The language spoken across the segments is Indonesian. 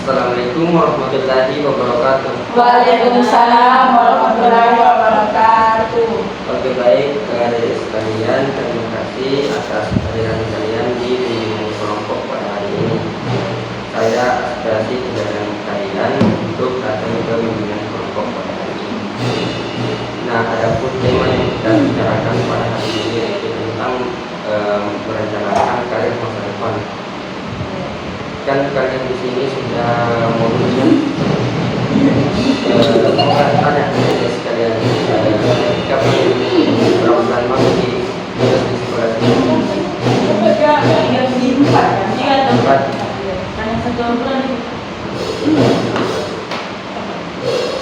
Assalamualaikum warahmatullahi wabarakatuh. Waalaikumsalam warahmatullahi wabarakatuh. Oke, baik adik sekalian, terima kasih atas kehadiran kalian di bimbingan kelompok pada hari ini. Saya aspirasi kedatangan kalian untuk datang ke bimbingan kelompok pada hari ini. Nah, adapun tema yang kita bicarakan pada hari ini yaitu tentang merencanakan karir masa depan. Kan kalian di sini sudah modulnya tanya sekalian kapan berapa bulan masuk di sekolah ini? Di 4 ya? 4. Karena 1 bulan.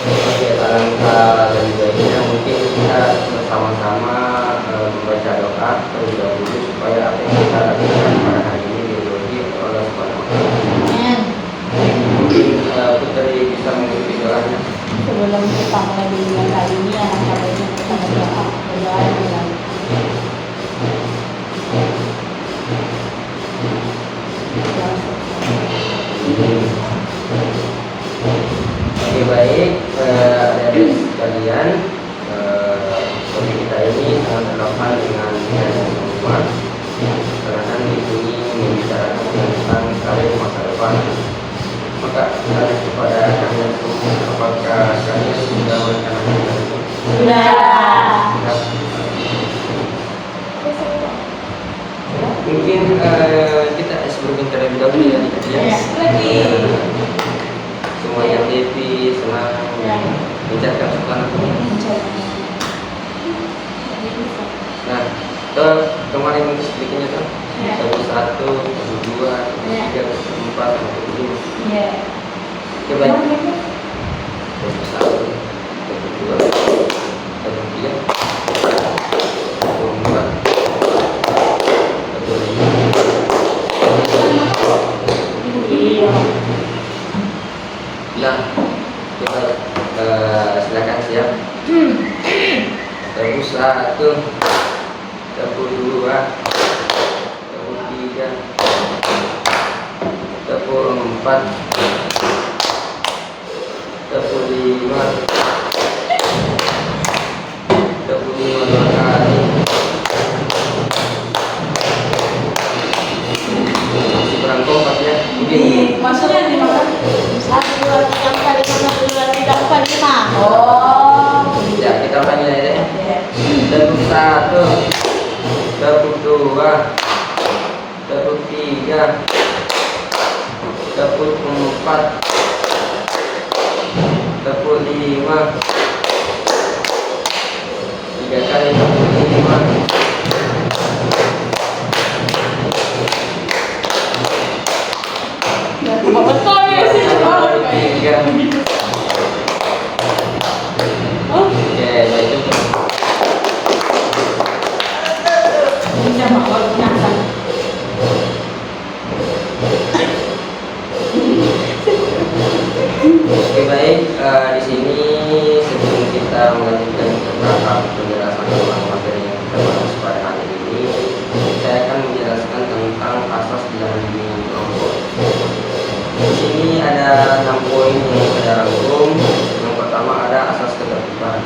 Oke, alangkah lebih baiknya mungkin kita bersama-sama membaca doa terlebih dahulu supaya apa yang kita lakukan pada hari ini diridhoi oleh Allah Subhanahu wa Ta'ala. Mungkin Putri bisa mengikuti doanya. Sebelum kita mulai bimbingan kali ini, anak baiknya kita berdoa dengan Oke, baik adik-adik sekalian, topik kita ini sangat relevan dengan semua karena di sini membicarakan tentang karir masa depan. Maka bertanya kepada kalian semua, apakah kalian sudah merencanakan itu? sudah. Mungkin kita sebelum terlebih dahulu ya adik-adik. Semua yang happy, senang, mengucapkan syukur. Nah, kemarin mungkin sedikitnya tuh 1, 2, 3, 4, 5. Coba 1, 2, 3, 4, 5. Nah, kita silakan siap. Tepuk 1, tepuk 2, tepuk 3, tepuk 4, tepuk 5, tepuk 5 2 kali. Masih kurang kompak ya. Maksudnya 5 kali? 1, 2, 3, 4, 5, 1, 2, 3, 4, 5. Ya, kita ulangi aja ya. Tepuk 1, tepuk 2, tepuk 3, tepuk 4, tepuk 5, 3 kali tepuk 5. Betul ya sih. Tiga. Oke, itu Oke, baik. Di sini sebelum kita melanjutkan ke tahap penjelasan tentang materi yang kita bahas pada hari ini, saya akan menjelaskan tentang asas dalam bimbingan kelompok. Di sini ada 6 poin yang saya rangkum. Yang pertama ada asas ketertiban.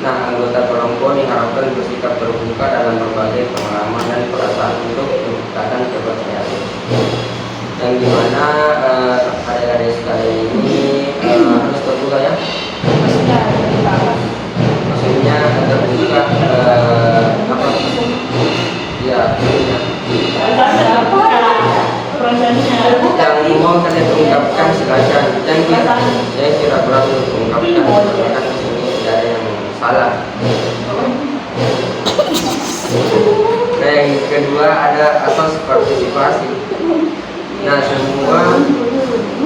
Nah, anggota kelompok diharapkan bersikap terbuka dalam berbagai pengalaman dan perasaan untuk menciptakan kepercayaan. Yang dimana adik-adik sekalian ini harus terbuka ya. Maksudnya terbuka apa? Ya, yang mau kalian ungkapkan silakan. Yang kira berat untuk ungkapkan, karena di sini tidak ada yang salah. Nah, yang kedua ada asas partisipasi. Nah, semua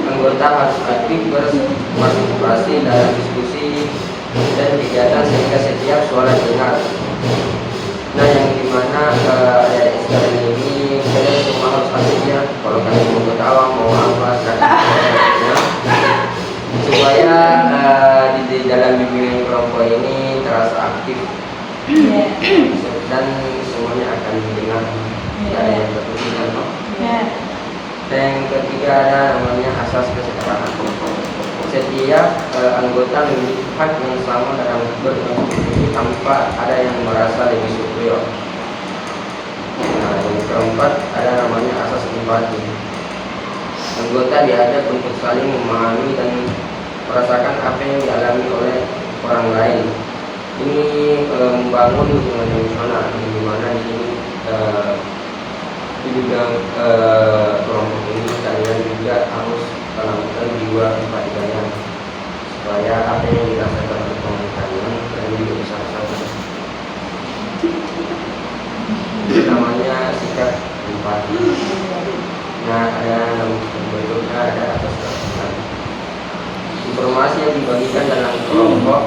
anggota harus aktif berpartisipasi dalam diskusi dan kegiatan sehingga setiap suara dengar. Nah, yang dimana adik sekalian ini kalian semua harus aktif ya. Kalau kalian mau ketawa mau apa supaya di dalam bimbingan kelompok ini terasa aktif dan semuanya akan mendengar. Tidak ada yang tertutup. Yang ketiga ketiga ada namanya asas kesetaraan. Setiap anggota memiliki hak yang sama dalam berkontribusi tanpa ada yang merasa lebih superior. Nah, yang keempat ada namanya asas empati. Anggota diajak untuk saling memahami dan merasakan apa yang dialami oleh orang lain. Ini membangun hubungan yang emosional, di mana di sini di bidang kelompok ini kalian juga harus tanamkan jiwa empati kalian supaya apa yang dirasakan oleh teman kalian juga bisa rasakan. Itu namanya sikap empati. Nah, ada berikutnya ada atas keadilan. Informasi yang dibagikan dalam kelompok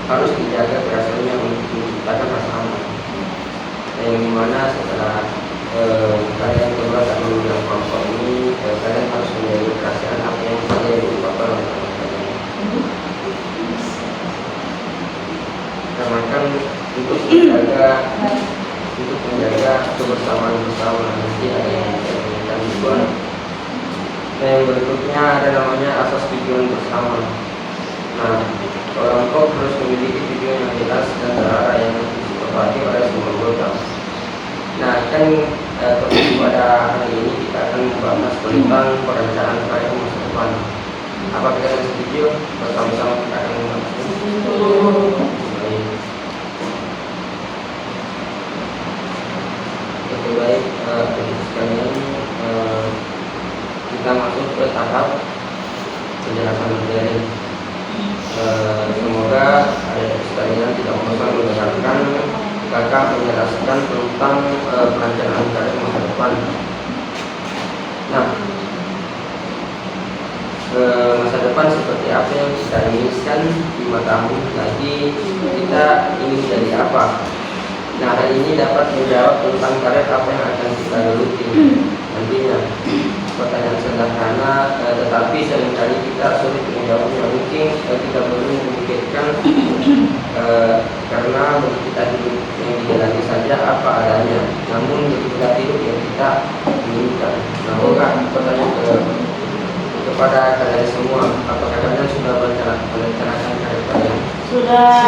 harus dijaga berasalnya untuk menciptakan rasa aman. Yang dimana setelah kalian berdua tak dalam kelompok ini, kalian harus menjaga kerahasiaan apa yang saja diungkapkan oleh teman kalian. Karena untuk menjaga kebersamaan bersama, nanti ada yang menjadikan tujuan. Nah, yang berikutnya ada namanya asas tujuan bersama. Nah, kelompok harus memiliki tujuan yang jelas dan terarah yang disepakati oleh semua anggota. Nah, kan pada hari ini kita akan membahas tentang perencanaan karya masa depan. Apakah kalian setuju? Bersama-sama kita akan membahasnya. Baik. Oke, baik, adik sekalian, kita masuk ke tahap penjelasan materi. Semoga adik sekalian tidak bosan mendengarkan kakak menjelaskan tentang perencanaan karir masa depan. Nah, masa depan seperti apa yang kita inginkan 5 tahun lagi, kita ingin jadi apa? Nah, hal ini dapat menjawab tentang karir apa yang akan kita geluti nantinya. Pertanyaan sederhana, tetapi seringkali kita sulit menjawabnya. Mungkin kita perlu memikirkan karena bagi kita hidup yang dijalani saja apa adanya. Namun bagi kita hidup yang kita inginkan. Nah, pertanyaan kepada kalian semua, apakah kalian sudah merencanakan karir kalian? Sudah.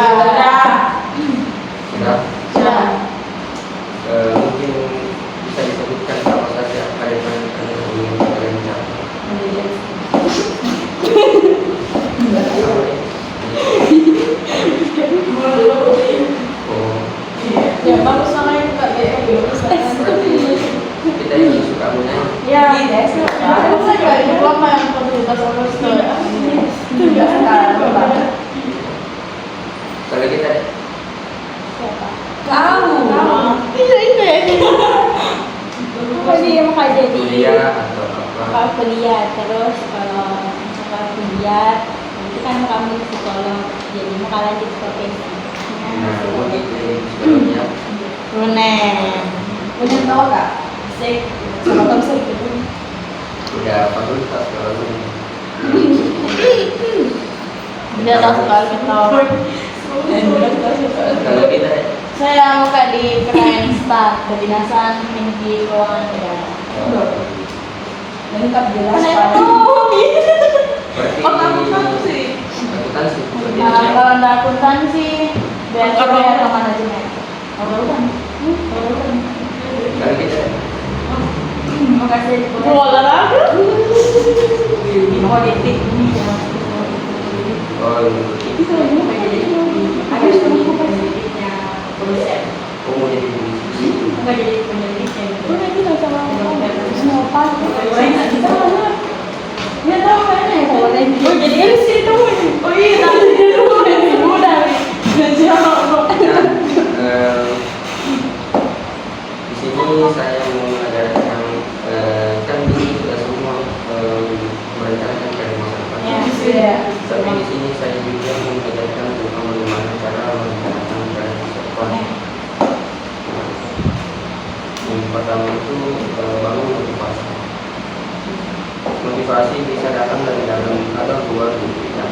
Mungkin bisa disebutkan apa saja karir kalian yang ingin kalian capai. Ya, bagus sama yang Kak ya. Kita ini suka menyanyi. Ya, aku saja itu apa yang komunitas orang tua. Itu enggak salah. Kalau kita Kamu. Ini. Apa sih yang mau jadi? kuliah atau apa? Kalau kuliah, terus kalau misalkan kuliah nanti kan kamu psikolog, jadi mau kalah di profesi. Nah, begitu sebelumnya. Udah tahu Kak? Sek. Sama kamu sek itu. Udah fakultas kalau ini. Udah tahu sekali kita. Kalau kita Saya mau Kak di Keraenstat, kedinasan energi keuangan negara. Lengkap jelas. berarti akuntansi. Kalau ada akuntansi, biasa ya manajemen. Kalau kita Makasih. Olahraga. Politik. Ada politiknya polisi. mau jadi polisi. Enggak jadi penyelidiknya. Udah kita sama semua partai. Ya tahu kan ya. Oh, jadi MC itu. Oh iya, nanti dia dulu udah. Jadi Di sini saya mau mengajarkan kan ini sudah semua merencanakan karir masa depan. Ya. Tapi di sini saya juga mau mengajarkan tentang bagaimana cara merencanakan karir masa depan. Yang pertama itu bangun motivasi. Motivasi bisa datang dari dalam atau luar diri kita.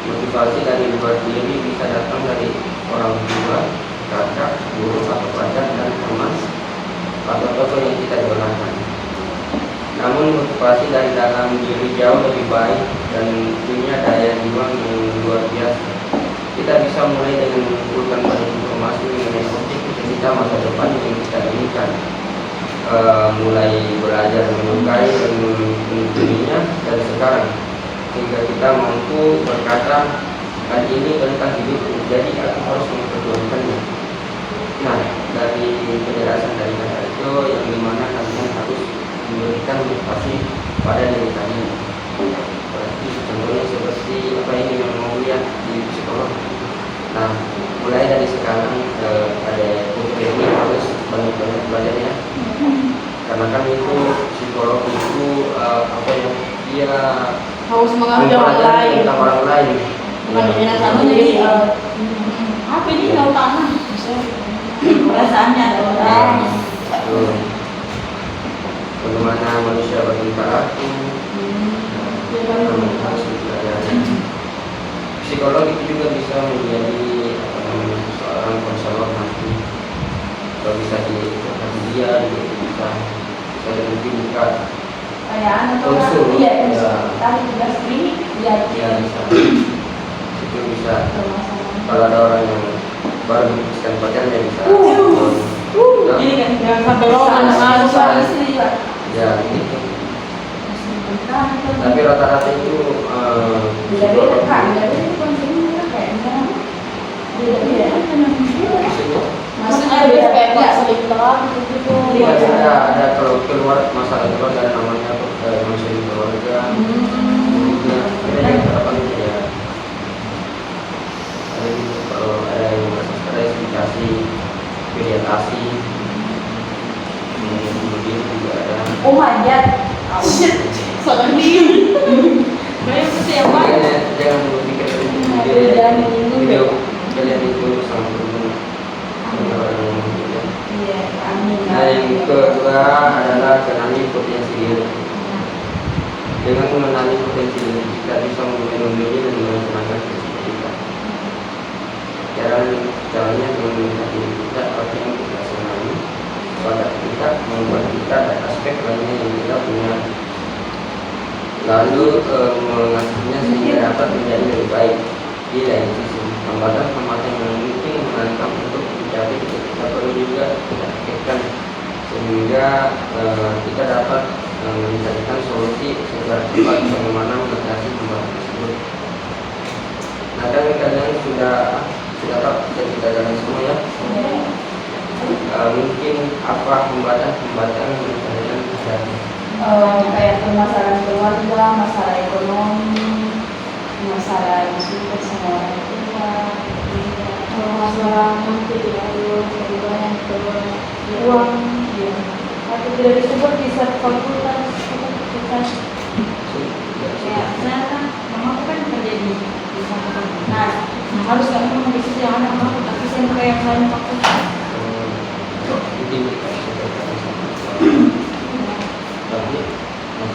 Motivasi dari luar diri bisa datang dari orang tua, kakak, guru atau pacar dan teman atau tokoh yang kita idolakan. Nah, namun motivasi dari dalam diri jauh lebih baik dan punya daya juang yang luar biasa. Kita bisa mulai dengan mengumpulkan banyak informasi mengenai objek kita masa depan yang kita inginkan. Mulai belajar menyukai dan menekuninya dari sekarang, sehingga kita mampu berkata, hari ini tentang hidup, jadi aku harus memperjuangkannya. Nah, dari penjelasan dari kata itu, yang dimana kalian harus memberikan motivasi pada diri kalian. Berarti contohnya seperti apa ini yang mau lihat di psikolog. Nah, mulai dari sekarang ada putri ini harus banyak-banyak belajar ya. Karena kan itu psikolog itu apa ya, dia Harus mengerti orang mempelajari lain. tentang orang lain. Bukan dirinya Sama sendiri. jadi apa ini nggak tanah perasaannya ada orang. Tuh. Bagaimana manusia bertingkah laku, harus dipelajari. Psikolog itu juga bisa menjadi seorang konselor nanti. Kalau bisa dikasih dia bisa nanti buka Kayak anak konsul. orang iya Ya. tadi tugas klinik ya Ya bisa. Itu bisa. Kalau ada orang yang baru memutuskan pacarnya bisa. Nah, jadi kan Jangan sampai orang suami ada istri juga ya gitu. Tapi rata-rata itu beda-beda kan beda-beda itu konsumsi kayaknya beda-beda Maksudnya dia kayak nggak saling terapi gitu. Iya, ada kalau keluar masalah keluarga ada namanya masalah keluarga. Ya, ada yang harapan ya. Ada gitu, kalau ada yang merasa stres dikasih mediatasi. Kemudian juga ada. oh manjat Shit, soalnya diem. banyak siapa Jangan berpikir Jangan menyinggung. video kalian itu sangat berguna. iya amin Nah, yang kedua adalah kenali potensi diri. Dengan mengenali potensi diri, kita bisa melindungi dan menenangkan diri kita. Caranya dengan melihat diri kita, apa yang kita senangi, pada kita, membuat kita dan aspek lainnya yang kita punya. Lalu mengasihnya sehingga dapat menjadi lebih baik. Di lain sisi, hambatan-hambatan yang mungkin mengancam untuk mencapai itu kita perlu juga kita pikirkan sehingga kita dapat mencarikan solusi segera cepat bagaimana mengatasi hambatan tersebut. Nah, kan kalian sudah tahu dan kita jalan semua ya. Mungkin apa hambatan-hambatan yang kalian hadapi? kayak permasalahan keluarga, masalah ekonomi, masalah yang suka sama orang tua, Masalah nanti ya, perubahan uang, ya. Atau tidak disebut bisa fakultas kita. Ya, saya kan mama kan kerja di sana fakultas. Nah, harus nggak memang di situ yang anak mama tapi saya kayak lain fakultas.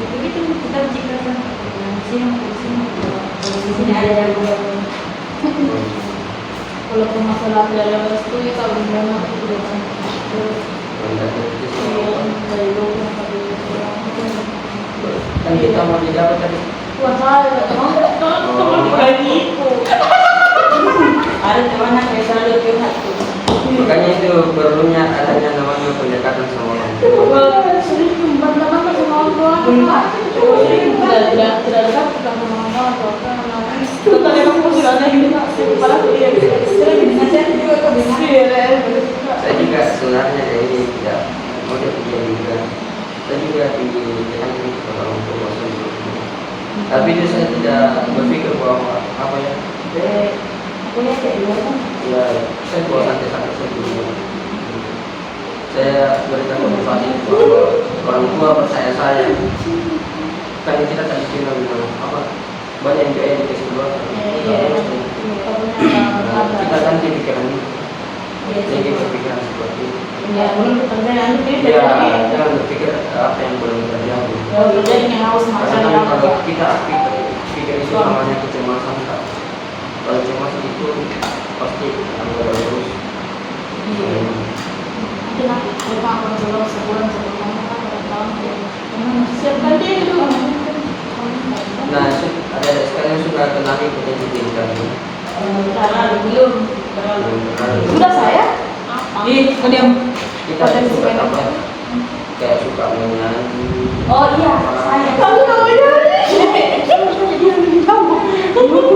Begitu kita bicarakan di sini ada yang Walaupun masalah biaya restu ya kalau gimana itu udah dari dulu sampai Kan kita mau dijawab tadi. Wah, saya teman dibagi itu. ada teman yang kayak selalu curhat tuh. Makanya itu perlunya adanya namanya pendekatan sama orang tua. Wah, sering bantah-bantah sama orang tua. Tidak dekat kita sama orang tua atau apa namanya. Tentang yang aku sudah ada gitu, padahal dia sering Nasihat juga kebenaran. Saya juga sebenarnya dari tidak mau dia juga. Saya juga ditekan ke orang tua sendiri. Tapi itu saya tidak berpikir bahwa apa ya. Aku lihat ya dulu kan. Ya, saya bawa santai-santai saya dulu. Saya berikan motivasi bahwa orang tua percaya saya. Kan kita tadi cuma bilang apa? Banyak yang kayak di keluar. Kita ganti pikiran ini. Jadi berpikiran seperti itu. Ya, belum terjadi nanti Ya, jangan berpikir apa yang belum terjadi. kalau terjadi yang harus makan Karena yang kalau kita pikir itu namanya kecemasan kan. Kalau cemas itu pasti akan terus. Nanti lupa kalau sebulan sebelumnya kan pada tahun dia memang Siapkan diri dulu. Nah, ada sekalian sudah kenali potensi diri kami. Terlalu belum. Sudah saya? Ih, diam. Kita suka apa? Kayak suka menyanyi. Oh iya, saya. Kamu nggak mau nyanyi?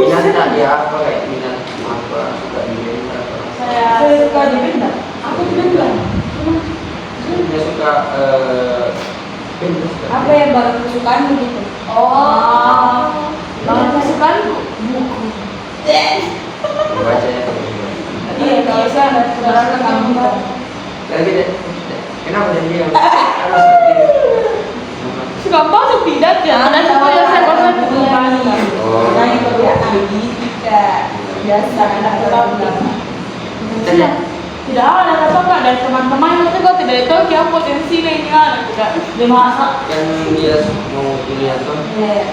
Minat tak dia apa kayak minat apa suka di apa? Saya suka di benda. Aku di benda. Dia suka pintar. Apa yang baru kesukaan begitu? Oh, banget kesukaan buku. Membaca ya. Iya, kalau saya berasa kamu. Lagi deh. Kenapa dan dia? Harus seperti Suka masuk tidak ya? Ada siapa yang saya baca buku bani. Oh. Nah, itu ya Andika. Biasa anak orang. Tidak ada apa dari teman-teman itu kok tidak tahu क्या potensinya ini anak tidak dimasak. kan dia mau kuliah tuh. Iya.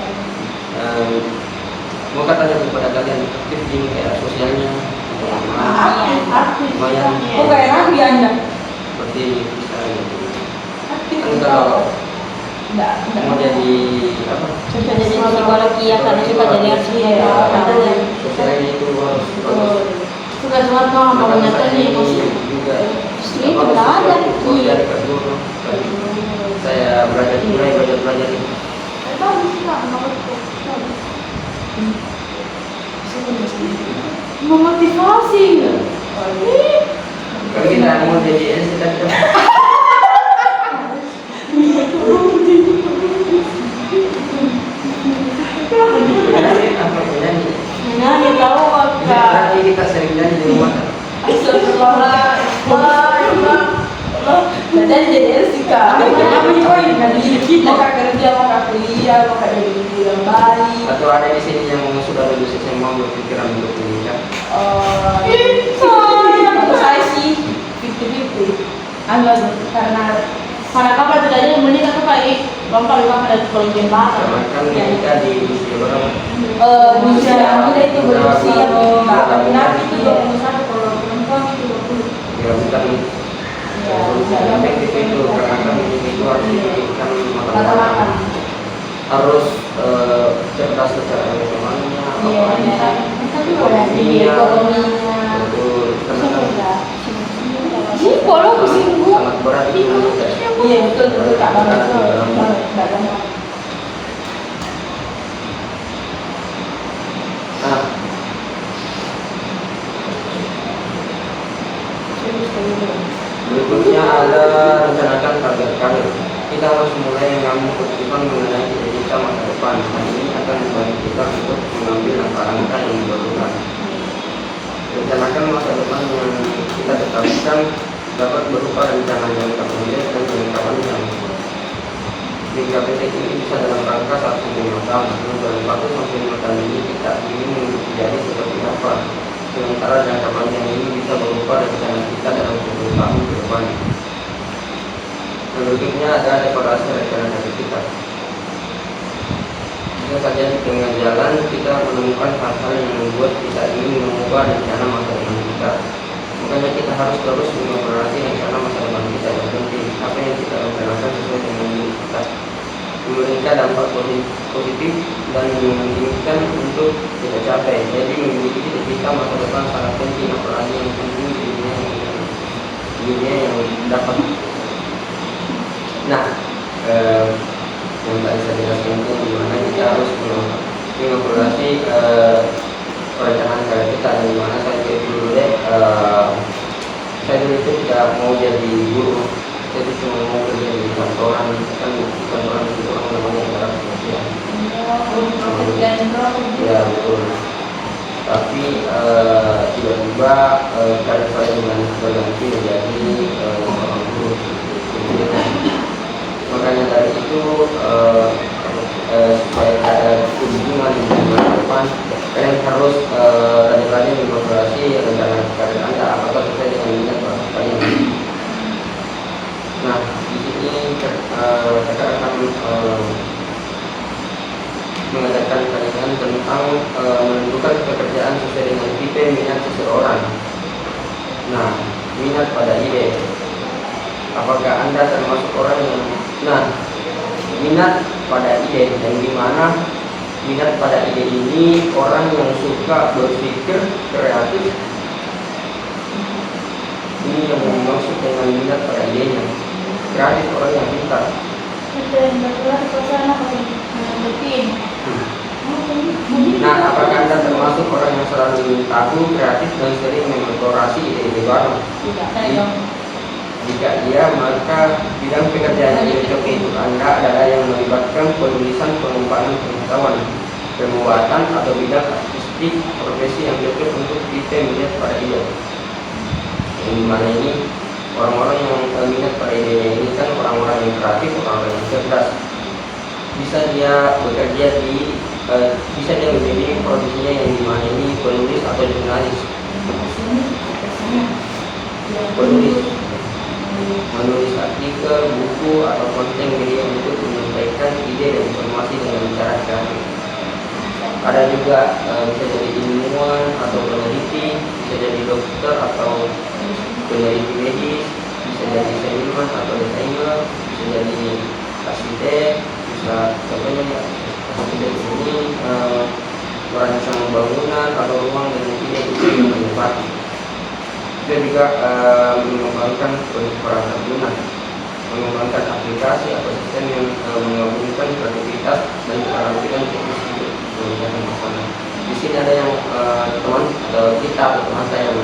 Mau katanya kepada kalian aktif di kayak sosialnya. Aktif. Lumayan. Oh, kayak Nabi Anda. Seperti sekarang gitu. Aktif. Kan kalau Enggak, mau jadi apa? suka jadi psikologi ya karena suka jadi arsitek. Sosialnya itu harus bagus. Suka suka tuh bangunnya tadi juga Ini tidak ada. Iya, dekat dulu. Saya mulai belajar ini. bagus lah memotivasi. Kalau kita mau jadi SDM apa menyanyi? Nyanyi tahu apa? Nanti kita sering nyanyi di rumah. Dan jadi Jessica. Kamu juga ini mau kerja, mau kuliah, mau jadi ibu yang baik. Atau ada di sini yang sudah lulus SMA berpikiran untuk menikah. Kalau saya sih 50-50. Karena kapal tidak ada yang menikah tuh kayak lompat dari kolonial Karena banget. kan menikah di usia berapa? Usia muda itu berusia laki-laki itu 21, kalau perempuan itu 20. Ya bukan solusi yang efektif itu karena kan itu harus dipikirkan matang-matang. Harus cerdas secara emosionalnya, ekonominya, betul. Karena kan Kalau pusingku. sangat berat itu menikah. Iya, betul Kak banget. Nah, berikutnya ada rencanakan target karir. Kita harus mulai mengambil keputusan mengenai cita-cita masa depan. Hal ini akan membantu kita untuk mengambil langkah-langkah yang diperlukan. Rencanakan masa depan yang kita tetapkan dapat berupa rencana jangka pendek dan jangka panjang. Jangka pendek ini bisa dalam rangka 1-5 tahun. Dalam 1-5 tahun ini kita ingin menjadi seperti apa. Sementara jangka panjang ini bisa berupa rencana kita dalam 10 tahun ke depan. Berikutnya ada dekorasi rencana dari kita. Bisa saja di tengah jalan kita menemukan hal-hal yang membuat kita ingin mengubah rencana masa depan kita. Makanya kita harus terus mengevaluasi rencana masa depan kita yang penting. Apa yang kita rencanakan sesuai dengan diri kita. Memberikan dampak positif dan memungkinkan untuk kita capai. Jadi memiliki cita-cita masa depan sangat penting, apalagi yang penting di dunia yang dapat. Nah, yang tadi saya jelaskan itu dimana kita harus mengevaluasi perencanaan karir kita. Dari mana saya dulu deh, saya dulu itu tidak mau jadi guru. Saya itu cuma mau kerja di kantoran, kan kantoran itu orang namanya adalah sosial. Ya betul. Tapi tiba-tiba karir saya dengan berganti menjadi seorang guru. Makanya dari itu supaya ada hubungan di masa depan, kalian harus rajin-rajin mengevaluasi rencana karir Anda apakah sesuai dengan minat kalian. Nah, di sini saya akan mengajarkan kalian tentang menentukan pekerjaan sesuai dengan tipe minat seseorang. Nah, minat pada ide. Apakah Anda termasuk orang yang minat pada ide, yang dimana minat pada ide ini orang yang suka berpikir kreatif. Ini yang dimaksud dengan minat pada idenya. Kreatif, orang yang pintar. Nah, apakah Anda termasuk orang yang selalu ingin tahu, kreatif, dan sering mengeksplorasi ide-ide baru? Jika iya, maka bidang pekerjaan yang cocok untuk Anda adalah yang melibatkan penulisan, pengembangan pengetahuan, pembuatan, atau bidang artistik, profesi yang cocok untuk kita melihat pada ide. Yang dimana ini orang-orang yang minat pada idenya ini kan orang-orang yang kreatif, orang-orang yang cerdas. Bisa dia bekerja bisa dia menjadi profesinya yang dimana ini penulis atau jurnalis. Menulis artikel, buku, atau konten media untuk menyampaikan ide dan informasi dengan cara kreatif. Ada juga bisa jadi ilmuwan atau peneliti, bisa jadi dokter atau peneliti medis, bisa jadi seniman atau desainer, bisa jadi arsitek, bisa contohnya arsitek ini merancang bangunan atau ruang dengan ide-ide yang menempati. Dia juga mengembangkan perangkat lunak, mengembangkan aplikasi atau sistem yang menggabungkan kreativitas dan keterampilan teknis untuk mengerjakan masalah. Di sini ada yang teman atau kita atau teman saya yang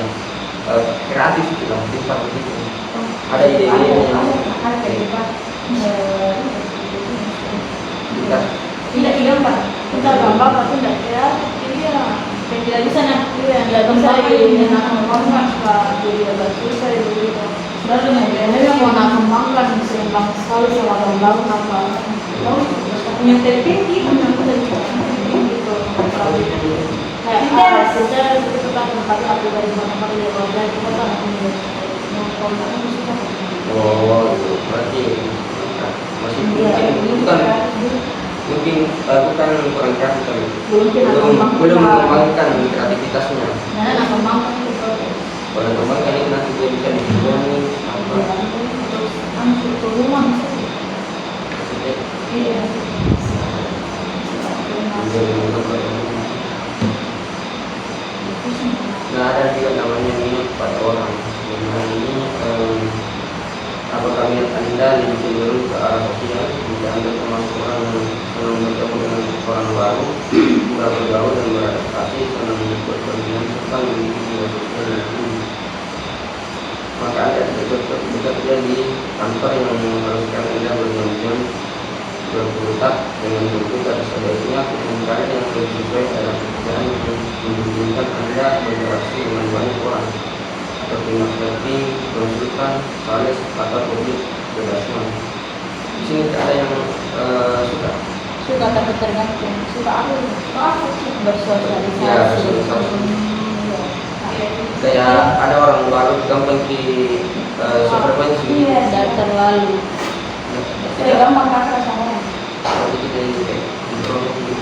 kreatif gitu lah, pintar begitu. Ada ide-ide yang tidak gampang. Kita gampang tapi tidak kreatif. Tidak bisa nanti tidak bisa ini mengembangkan jadi agak susah itu. Sebenarnya yang mau mengembangkan seimbang sekali sama orang apa yang terpikir gitu. Kayak kita kan tempat aku dari mana dia bawa kita kan berarti masih mungkin bukan kurang kreatif kali, belum mengembangkan kreativitasnya. Kalau mengembangkan ini nanti dia bisa dijual Nah, ada juga namanya minat pada orang. Yang ini apakah minat Anda lebih cenderung ke arah sosial? Jika Anda termasuk orang yang senang bertemu dengan orang baru, mudah bergaul dan beradaptasi, senang berpergian serta memiliki jiwa sosial yang tinggi, maka Anda tidak cocok bekerja di kantor yang mengharuskan Anda berjam-jam berkutat dengan berkutat. Sebaiknya mencari yang lebih sesuai dalam pekerjaan yang memungkinkan Anda berinteraksi dengan banyak orang, seperti marketing, konsultan, sales, atau public relation. Di sini ada yang suka tapi tergantung. Suka aku bersosialisasi. Ya, bersosialisasi. Kayak ada orang baru gampang di frekuensi. Iya, tidak terlalu. Tidak Gampang kakak sama orang. Kalau kita introversi,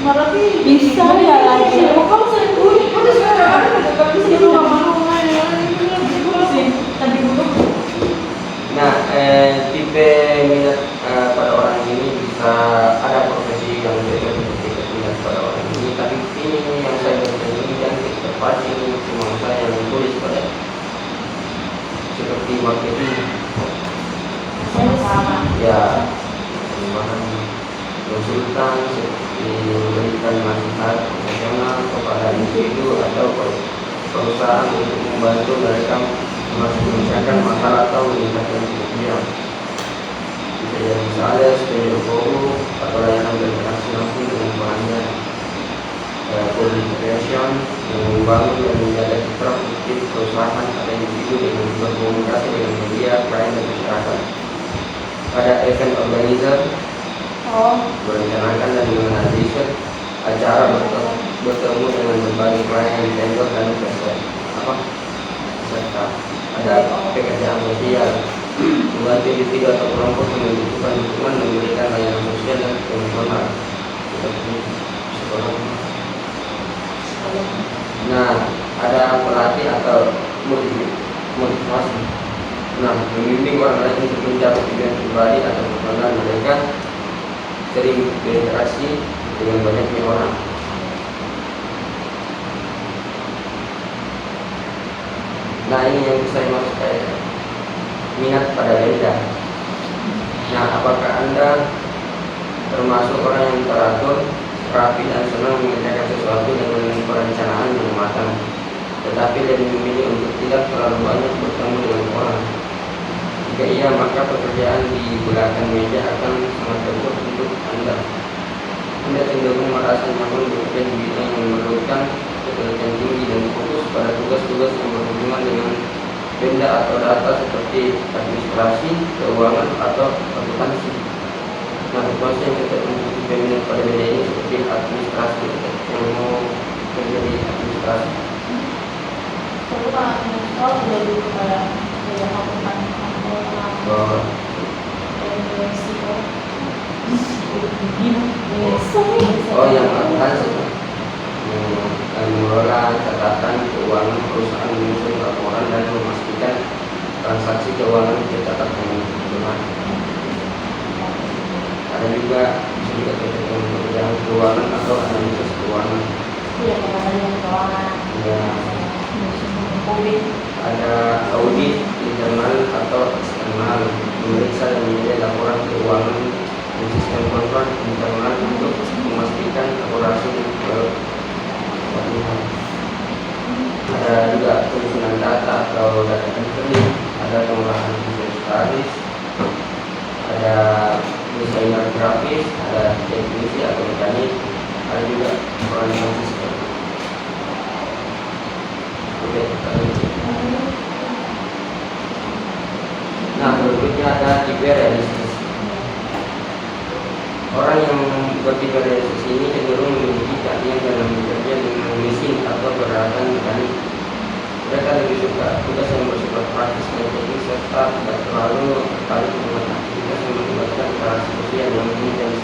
Berarti bisa ya lagi. Kamu sering bunyi, kamu sekarang ada nggak bisa di rumah Nah, tipe minat pada orang ini bisa ada profesi yang cocok untuk minat pada orang ini, tapi ini yang saya berikan ini yang tepat ini cuma saya yang tulis pada seperti marketing, ya, konsultan, seperti memberikan nasihat profesional kepada individu atau perusahaan untuk membantu mereka menyelesaikan masalah atau meningkatkan kinerja. Bisa jadi sales, penjual produk, atau layanan berinteraksi langsung dengan pelanggan. Public relation, membangun dan menjaga citra positif perusahaan atau individu dengan berkomunikasi dengan media, klien, dan masyarakat. Ada event organizer, merencanakan dan menganalisis acara, bertemu dengan berbagai klien, vendor, dan peserta. Ada pekerjaan sosial, membantu individu atau kelompok yang membutuhkan dukungan, memberikan layanan sosial dan emosional seperti psikolog. Nah, ada pelatih atau motivasi. Nah, membimbing orang lain untuk mencapai juga sering berinteraksi dengan banyaknya orang. Nah, ini yang saya maksud kayak minat pada benda. Nah, apakah Anda termasuk orang yang teratur, rapi, dan senang mengerjakan sesuatu dengan perencanaan yang matang, tetapi lebih memilih untuk tidak terlalu banyak bertemu dengan orang? Jika iya, maka pekerjaan di belakang meja akan sangat cocok untuk Anda. Anda cenderung merasa nyaman bekerja di bidang yang memerlukan ketelitian tinggi dan fokus pada tugas-tugas yang berhubungan dengan benda atau data seperti administrasi, keuangan, atau akuntansi. Nah, situasi yang cocok untuk peminat pada benda ini seperti administrasi, yang mau kerja di administrasi. Tapi kalau install lebih kepada yang akuntan Oh, oh yang akuntansi, yang mengelola catatan keuangan perusahaan, menyusun laporan dan memastikan transaksi keuangan tercatat dengan benar. Ada juga bisa juga cocok dengan pekerjaan keuangan atau analisis keuangan. Iya, yang keuangan. Ya, ada audit internal atau eksternal, memeriksa dan menilai laporan keuangan dan sistem kontrol internal untuk memastikan akurasi dan kepatuhan. Ada juga penyusunan data atau data entry, ada pengolahan inventaris, ada desainer grafis, ada teknisi atau mekanik, ada juga organisasi sistem. Oke, kita lanjut. Nah, berikutnya ada tipe realistis. Orang yang bertipe realistis ini cenderung memiliki keahlian dalam bekerja dengan mesin atau peralatan mekanik. Mereka lebih suka tugas yang bersifat praktis dan teknis serta tidak terlalu tertarik dengan aktivitas yang melibatkan interaksi sosial yang intens.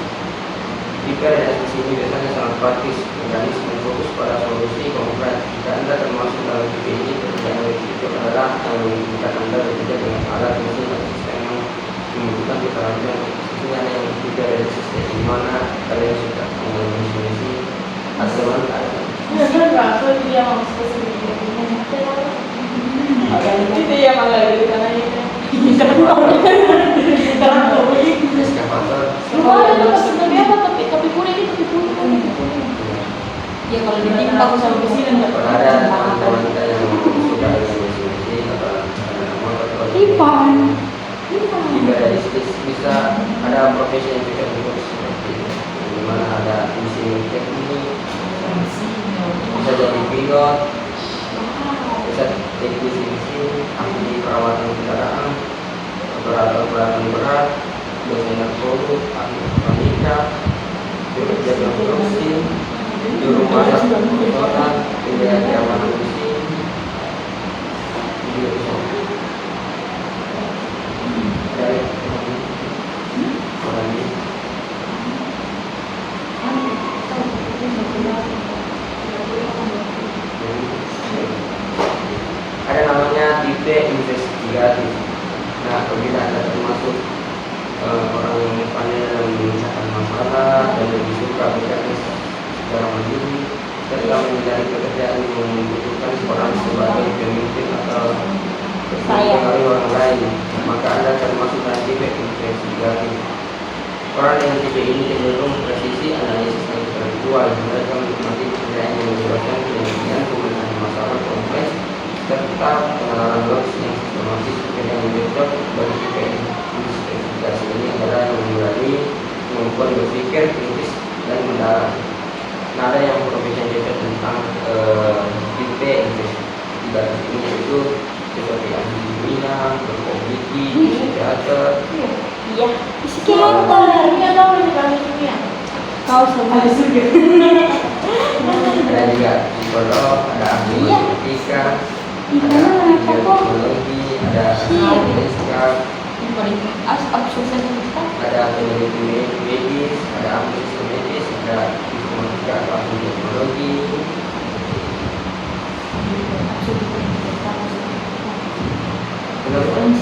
Tipe realistis ini biasanya sangat praktis, mekanis, dan fokus pada solusi konkret. Jika Anda termasuk dalam tipe ini, pekerjaan itu adalah yang memungkinkan Anda bekerja dengan alat mesin atau sistem yang membutuhkan keterampilan. Khususnya ada yang tipe realistis di mana kalian suka dengan mesin atau ada. Berapa dia mau spesifik itu ya malah gitu karena ini Eskavator. Tapi kuning itu ya kalau ditimpa aku sama besinan nggak Kalau ada teman-teman kita yang suka dengan mesin atau motor, Tipan tipe realistis bisa ada profesi yang cocok untuk seperti itu, di mana ada mesin teknik, bisa jadi pilot, bisa teknisi mesin, ahli perawatan kendaraan, operator peralatan berat, desainer produk, ahli mekanika, bekerja konstruksi, juru masak pemotongan, penjaga keamanan mesin, juga bisa. Dari orang ini. Ada namanya tipe investigatif. Nah, apabila Anda termasuk orang yang pandai dalam memecahkan masalah dan lebih suka bekerja secara mandiri serta menghindari pekerjaan yang membutuhkan seorang sebagai pemimpin atau mempengaruhi orang lain, maka Anda termasuk dalam tipe investigatif. Orang dengan tipe ini cenderung presisi, analisis, dan intelektual. Mereka menikmati pekerjaan yang melibatkan penelitian, pemecahan masalah kompleks, serta pengenalan logis yang sistematis. Pekerjaan yang cocok bagi tipe investigasi ini adalah yang memiliki kemampuan berpikir kritis dan mendalam. Nah, ada yang profesi yang cocok tentang tipe investigasi ini yaitu seperti ahli kimia, berkognisi, psikiater. iya psikiater ini ada orang di balik ini ya kau sama surga Ada juga psikolog, ada ahli Iya. matematika, Di ada mana ahli kok? biologi, ada Iya. ahli fiskal, yang paling absurd kita ada peneliti medis, ada ahli sistem medis, ada informatika atau ahli teknologi. absurd kita Menurut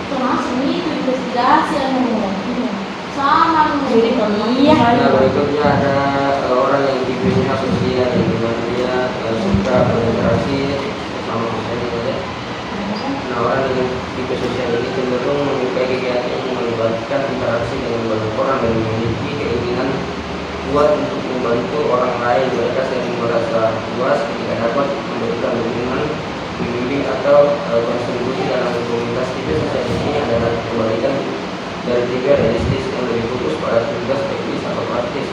termasuk itu investigasi anu Iya. Nah, berikutnya ada orang yang tipenya sosial, yang dimana dia suka berinteraksi sama manusia ya. Nah, orang dengan tipe sosial ini cenderung menyukai kegiatan yang melibatkan interaksi dengan banyak orang dan memiliki keinginan kuat untuk membantu orang lain. Mereka sering merasa puas ketika dapat memberikan dukungan, membimbing atau kontribusi dalam komunitas. Tipe sosial ini adalah kebalikan dari tipe realistis yang lebih fokus pada tugas teknis atau praktis.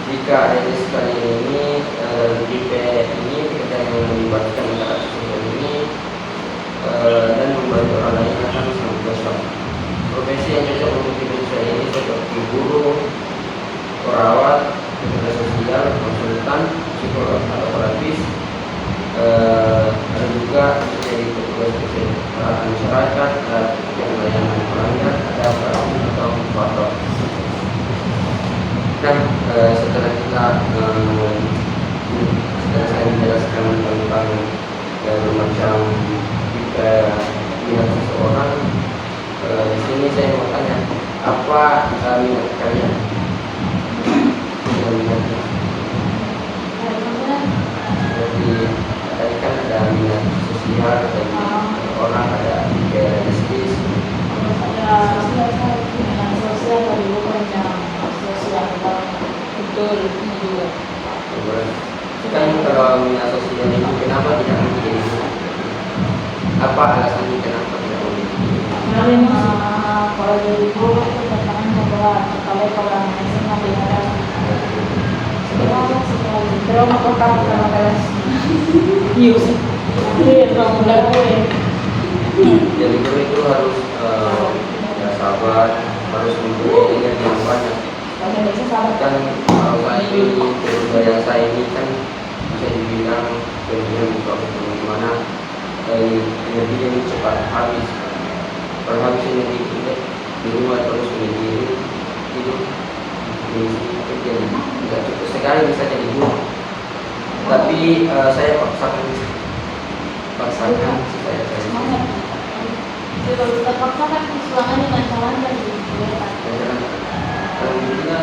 Jika realistis kali ini tipe ini pekerjaan yang melibatkan interaksi sosial ini dan membantu orang lain akan sangat besar. Profesi yang cocok untuk tipe sosial ini seperti guru, perawat, tenaga sosial, konsultan, psikolog atau terapis, ada juga menjadi petugas kesehatan masyarakat, ada yang layanan pelanggan, ada perawat atau motivator. Nah, setelah saya menjelaskan tentang bermacam minat seseorang, di sini saya mau tanya, apa minat kalian? Seperti tadi kan ada minat sosial dan orang ada realistis. Sosial dari bukannya sosial Betul, ini juga. Kan kalau minat sosial itu kenapa tidak menjadi? Apa alasannya kenapa tidak menjadi? Kalau dari guru itu tantangan membawa kalau orang SMA ada sekali terus mau kakak sama kelas news mulai gue Jadi guru itu harus sabar, harus mempunyai energi yang banyak. Kan kalau saya ini yang saya ini kan bisa dibilang benar bukan bagaimana energi ini cepat habis. Kalau habis energi itu di rumah terus menyendiri hidup kerja tidak cukup sekali bisa jadi guru. Tapi saya paksakan supaya saya semangat. Kalau kita paksakan kesulangannya lancar-lancar gitu. Alhamdulillah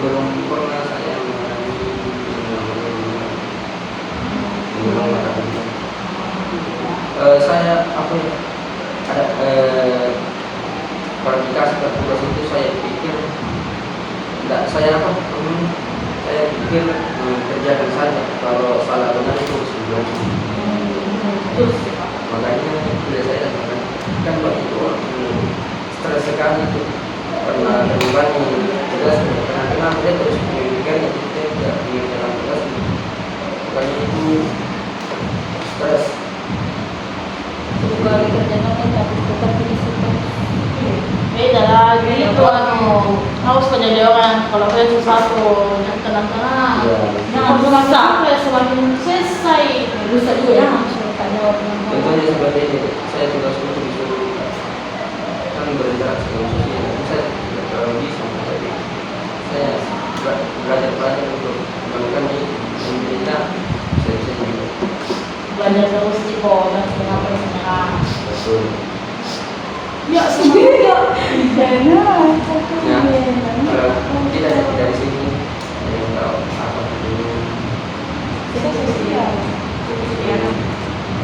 belum pernah saya mengalami saya apa ya ada klarifikasi ke tugas itu saya pikir tidak saya saya pikir kerjakan saja, kalau salah benar itu sebenarnya. Terus Makanya kuliah saya datang kan waktu itu stres sekali itu pernah terbebani tugas karena dia terus memikirkan itu dia tidak mengerjakan tugas, makanya itu stres. Juga dikerjakan kan harus tetap di situ. beda lagi itu harus menjadi orang kalau saya sesuatu yang tenang-tenang yang susah ya semakin selesai Bisa juga ya, tanya orang. Contohnya seperti ini, saya tugas itu disuruh kan berinteraksi dengan sosial, saya tidak terlalu bisa, tapi saya belajar untuk melakukan ini, kita saya bisa juga. belajar terus di kota kenapa sekarang Betul. ya semuanya Nah, kalau kita dari sini yang tahu apa itu Kita sosial.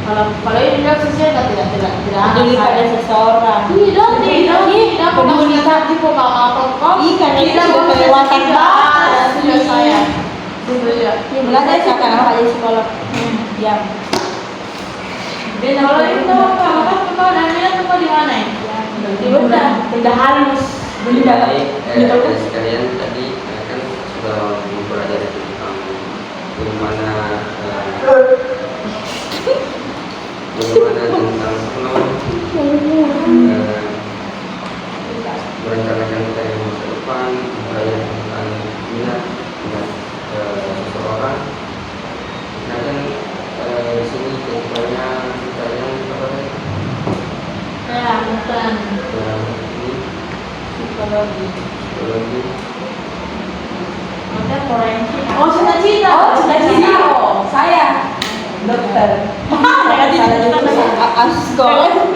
kalau ini tidak sosial tidak Peduli pada seseorang. tidak peduli tadi kok apa Karena itu tidak sudah kelewatan banget. sudah saya sudah Belajar siapa yang jadi psikolog? Diam. kalau itu apa namanya tempat di mana ya Benda halus. Jadi sekalian tadi kan sudah mempelajari tentang bagaimana tentang merencanakan karir masa depan, belajar tentang minat dan seseorang. Nah kan di sini ketika kalian apa tadi? ya bukan Ini Psikologi. psikologi. ada forensik Oh, cita-cita. Saya dokter.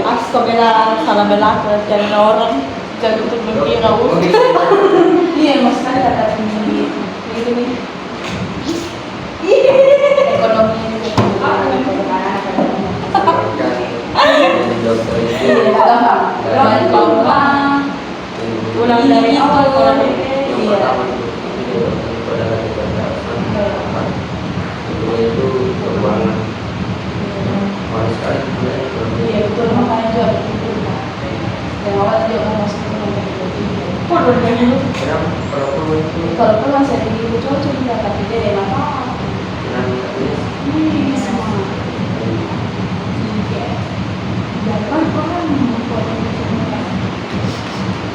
Asko bela salah bela kerjaan orang. jadi untuk mengira Oh, Iya, Yang pertama itu adalah kecerdasan, kedua itu keuangan. Mahal sekali sebenarnya kalau Iya betul, makanya juga begitu. Dan awal juga mau masuk ke rumah kok udah dulu. kalau perlu itu Kalau pulang saya di cocok juga tapi dia yang apa? dengan teknis Ini sama. Jangan paham.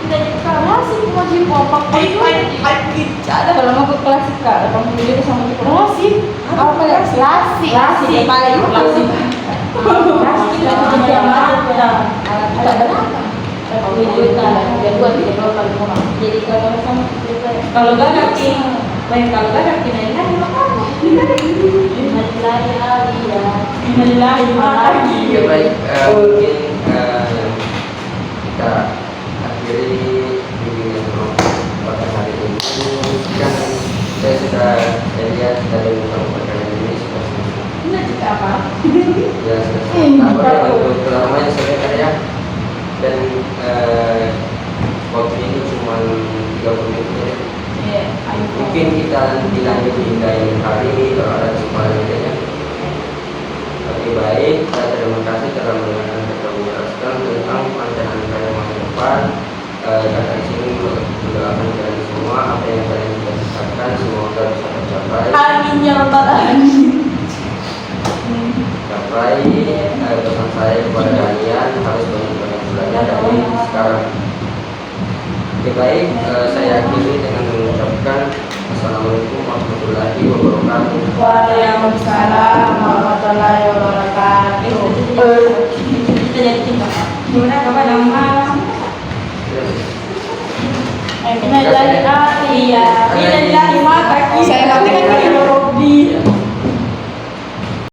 Dari klasik masih popak. Ada kalau mau ke klasik kak, kalau mau jadi sama di klasik. Apa ya? Klasik. Klasik. Paling klasik. Klasik. Ada berapa? Jadi kalau sama Kalau gak kaki, kalau gak kaki naik lagi apa? ya baik mungkin yang kita akhiri bimbingan pada hari ini kan saya sudah lihat dari muka perkara ini sudah selesai. Ini juga apa? Ya selesai. Apa ya untuk lama yang saya karya dan waktu ini cuma 30 menit ya. Mungkin kita dilanjut hingga yang hari kalau ada kesempatan lainnya. Oke baik, terima kasih telah mendengarkan kita menjelaskan tentang perencanaan karya masa depan. Dan di sini mendoakan kalian semua apa yang kalian sudah ucapkan semoga bisa tercapai. anginnya lebat Capai pesan saya kepada kalian harus banyak-banyak belajar dari sekarang. Oke baik, saya akhiri dengan mengucapkan Assalamualaikum warahmatullahi wabarakatuh. Waalaikumsalam warahmatullahi wabarakatuh.